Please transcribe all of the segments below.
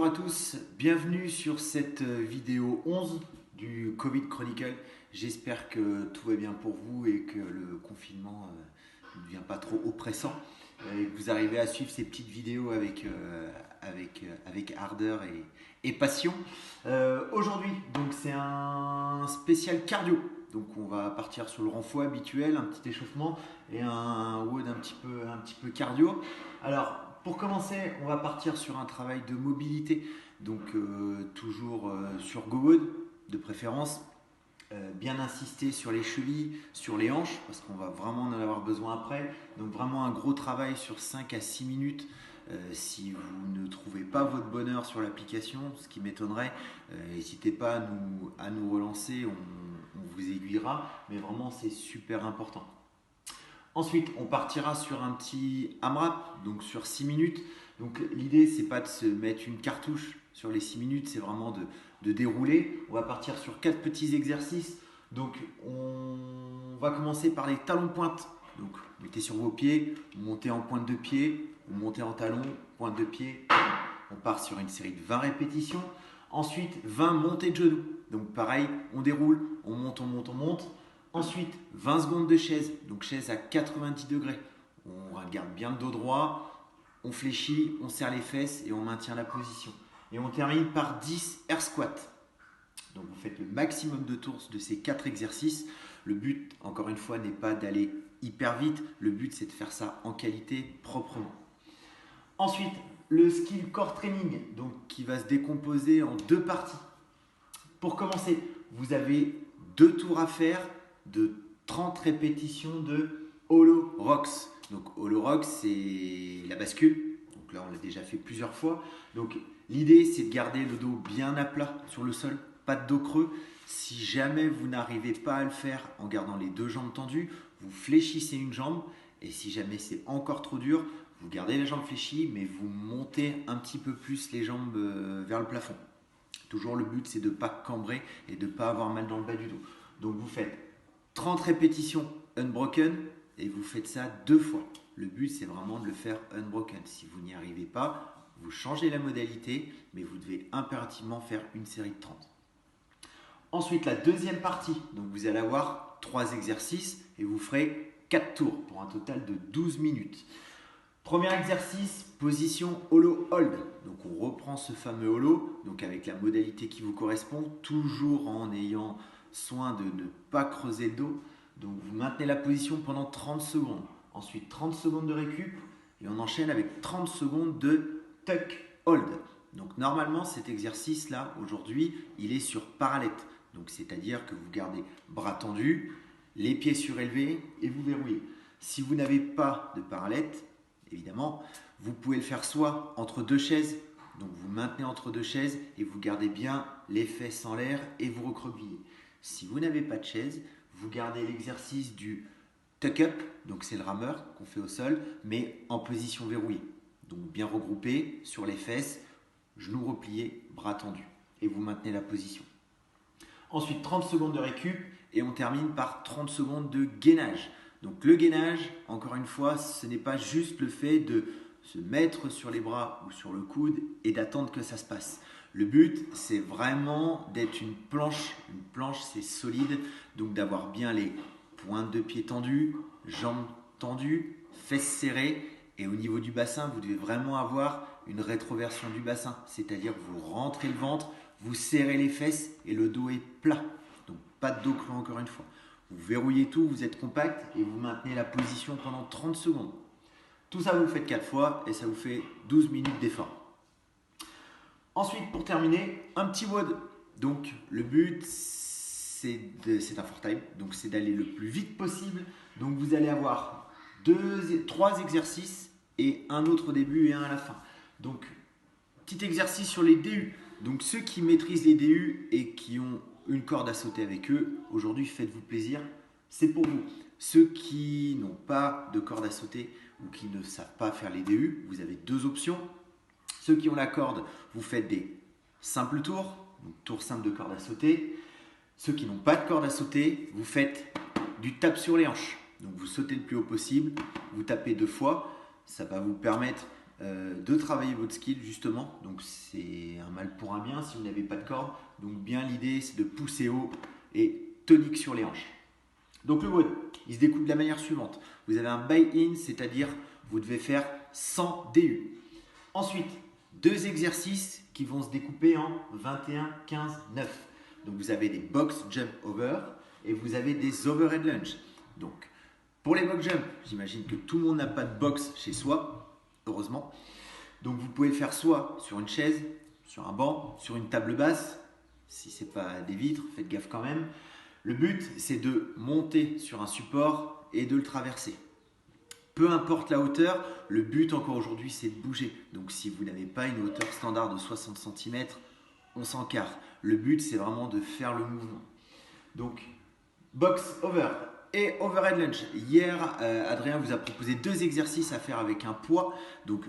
à tous, bienvenue sur cette vidéo 11 du Covid Chronicle. J'espère que tout va bien pour vous et que le confinement ne devient pas trop oppressant et que vous arrivez à suivre ces petites vidéos avec ardeur et passion. Aujourd'hui, donc c'est un spécial cardio. Donc on va partir sur le renfort habituel, un petit échauffement et un WOD un petit peu cardio. Alors pour commencer, on va partir sur un travail de mobilité, donc toujours sur GoWOD de préférence. Bien insister sur les chevilles, sur les hanches, parce qu'on va vraiment en avoir besoin après. Donc vraiment un gros travail sur 5 à 6 minutes. Si vous ne trouvez pas votre bonheur sur l'application, ce qui m'étonnerait, n'hésitez pas à nous relancer, on vous aiguillera, mais vraiment c'est super important. Ensuite, on partira sur un petit AMRAP, donc sur 6 minutes. Donc l'idée, c'est pas de se mettre une cartouche sur les 6 minutes, c'est vraiment de dérouler. On va partir sur 4 petits exercices. Donc on va commencer par les talons-pointes. Donc mettez sur vos pieds, montez en pointe de pied, vous montez en talon, pointe de pied. On part sur une série de 20 répétitions. Ensuite, 20 montées de genoux. Donc pareil, on déroule, on monte, on monte, on monte. Ensuite, 20 secondes de chaise, donc chaise à 90 degrés. On regarde bien le dos droit, on fléchit, on serre les fesses et on maintient la position. Et on termine par 10 air squats. Donc vous faites le maximum de tours de ces 4 exercices. Le but, encore une fois, n'est pas d'aller hyper vite. Le but, c'est de faire ça en qualité, proprement. Ensuite, le skill core training, donc qui va se décomposer en 2 parties. Pour commencer, vous avez 2 tours à faire de 30 répétitions de Holo Rocks. Donc Holo Rocks, c'est la bascule. Donc là, on l'a déjà fait plusieurs fois. Donc l'idée, c'est de garder le dos bien à plat sur le sol, pas de dos creux. Si jamais vous n'arrivez pas à le faire en gardant les 2 jambes tendues, vous fléchissez une jambe. Et si jamais c'est encore trop dur, vous gardez les jambes fléchies, mais vous montez un petit peu plus les jambes vers le plafond. Toujours le but, c'est de ne pas cambrer et de ne pas avoir mal dans le bas du dos. Donc vous faites 30 répétitions unbroken et vous faites ça 2 fois. Le but, c'est vraiment de le faire unbroken. Si vous n'y arrivez pas, vous changez la modalité, mais vous devez impérativement faire une série de 30. Ensuite, la deuxième partie. Donc vous allez avoir 3 exercices et vous ferez 4 tours pour un total de 12 minutes. Premier exercice, position holo hold. Donc on reprend ce fameux holo, donc avec la modalité qui vous correspond, toujours en ayant soin de ne pas creuser le dos. Donc vous maintenez la position pendant 30 secondes. Ensuite 30 secondes de récup et on enchaîne avec 30 secondes de tuck hold. Donc normalement cet exercice là aujourd'hui il est sur parallèle. Donc c'est-à-dire que vous gardez bras tendus, les pieds surélevés et vous verrouillez. Si vous n'avez pas de parallèle, évidemment, vous pouvez le faire soit entre 2 chaises, donc vous maintenez entre 2 chaises et vous gardez bien les fesses en l'air et vous recroquevillez. Si vous n'avez pas de chaise, vous gardez l'exercice du tuck-up, donc c'est le rameur qu'on fait au sol, mais en position verrouillée. Donc bien regroupé sur les fesses, genoux repliés, bras tendus. Et vous maintenez la position. Ensuite, 30 secondes de récup et on termine par 30 secondes de gainage. Donc le gainage, encore une fois, ce n'est pas juste le fait de se mettre sur les bras ou sur le coude et d'attendre que ça se passe. Le but, c'est vraiment d'être une planche. Une planche, c'est solide, donc d'avoir bien les pointes de pied tendues, jambes tendues, fesses serrées. Et au niveau du bassin, vous devez vraiment avoir une rétroversion du bassin. C'est-à-dire que vous rentrez le ventre, vous serrez les fesses et le dos est plat. Donc pas de dos creux encore une fois. Vous verrouillez tout, vous êtes compact et vous maintenez la position pendant 30 secondes. Tout ça, vous le faites 4 fois et ça vous fait 12 minutes d'effort. Ensuite, pour terminer, un petit WOD. Donc, le but, c'est un for time. Donc, c'est d'aller le plus vite possible. Donc, vous allez avoir 3 exercices et un autre au début et un à la fin. Donc, petit exercice sur les DU. Donc, ceux qui maîtrisent les DU et qui ont une corde à sauter avec eux, aujourd'hui faites-vous plaisir, c'est pour vous. Ceux qui n'ont pas de corde à sauter ou qui ne savent pas faire les DU, vous avez 2 options. Ceux qui ont la corde, vous faites des simples tours, donc tours simples de corde à sauter. Ceux qui n'ont pas de corde à sauter, vous faites du tape sur les hanches. Donc vous sautez le plus haut possible, vous tapez 2 fois, ça va vous permettre de travailler votre skill justement. Donc c'est un mal pour un bien si vous n'avez pas de corde. Donc bien l'idée c'est de pousser haut et tonique sur les hanches. Donc le WOD, il se découpe de la manière suivante. Vous avez un buy-in, c'est-à-dire vous devez faire 100 DU. Ensuite, 2 exercices qui vont se découper en 21, 15, 9. Donc vous avez des box jump over et vous avez des overhead lunge. Donc pour les box jump, j'imagine que tout le monde n'a pas de box chez soi, heureusement. Donc vous pouvez le faire soit sur une chaise, sur un banc, sur une table basse. Si ce n'est pas des vitres, faites gaffe quand même. Le but, c'est de monter sur un support et de le traverser. Peu importe la hauteur, le but encore aujourd'hui, c'est de bouger. Donc si vous n'avez pas une hauteur standard de 60 cm, on s'encarre. Le but, c'est vraiment de faire le mouvement. Donc, box over et overhead lunge. Hier, Adrien vous a proposé 2 exercices à faire avec un poids. Donc,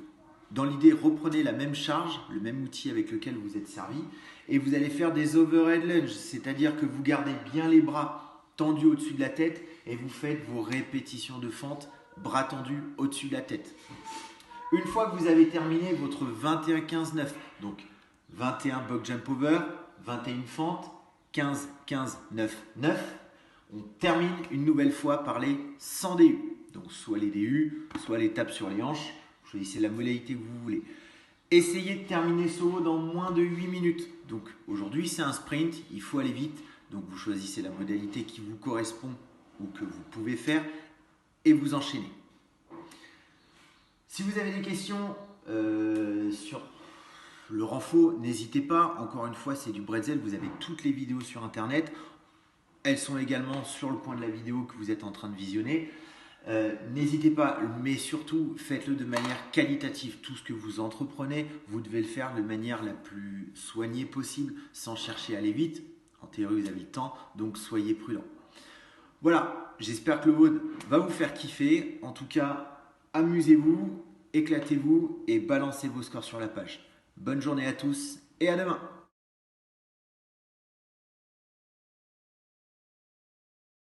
dans l'idée, reprenez la même charge, le même outil avec lequel vous êtes servi, et vous allez faire des overhead lunge, c'est-à-dire que vous gardez bien les bras tendus au-dessus de la tête et vous faites vos répétitions de fente, bras tendus au-dessus de la tête. Une fois que vous avez terminé votre 21-15-9, donc 21 box jump over, 21 fentes, 15, 15, 9, 9, on termine une nouvelle fois par les 100 DU. Donc soit les DU, soit les tapes sur les hanches. Choisissez la modalité que vous voulez. Essayez de terminer ce haut dans moins de 8 minutes. Donc aujourd'hui, c'est un sprint, il faut aller vite. Donc vous choisissez la modalité qui vous correspond ou que vous pouvez faire et vous enchaînez. Si vous avez des questions sur le renfort, n'hésitez pas. Encore une fois, c'est du bretzel. Vous avez toutes les vidéos sur Internet. Elles sont également sur le coin de la vidéo que vous êtes en train de visionner. N'hésitez pas, mais surtout faites-le de manière qualitative. Tout ce que vous entreprenez, vous devez le faire de manière la plus soignée possible, sans chercher à aller vite. En théorie, vous avez le temps, donc soyez prudent. Voilà, j'espère que le WOD va vous faire kiffer. En tout cas, amusez-vous, éclatez-vous et balancez vos scores sur la page. Bonne journée à tous et à demain!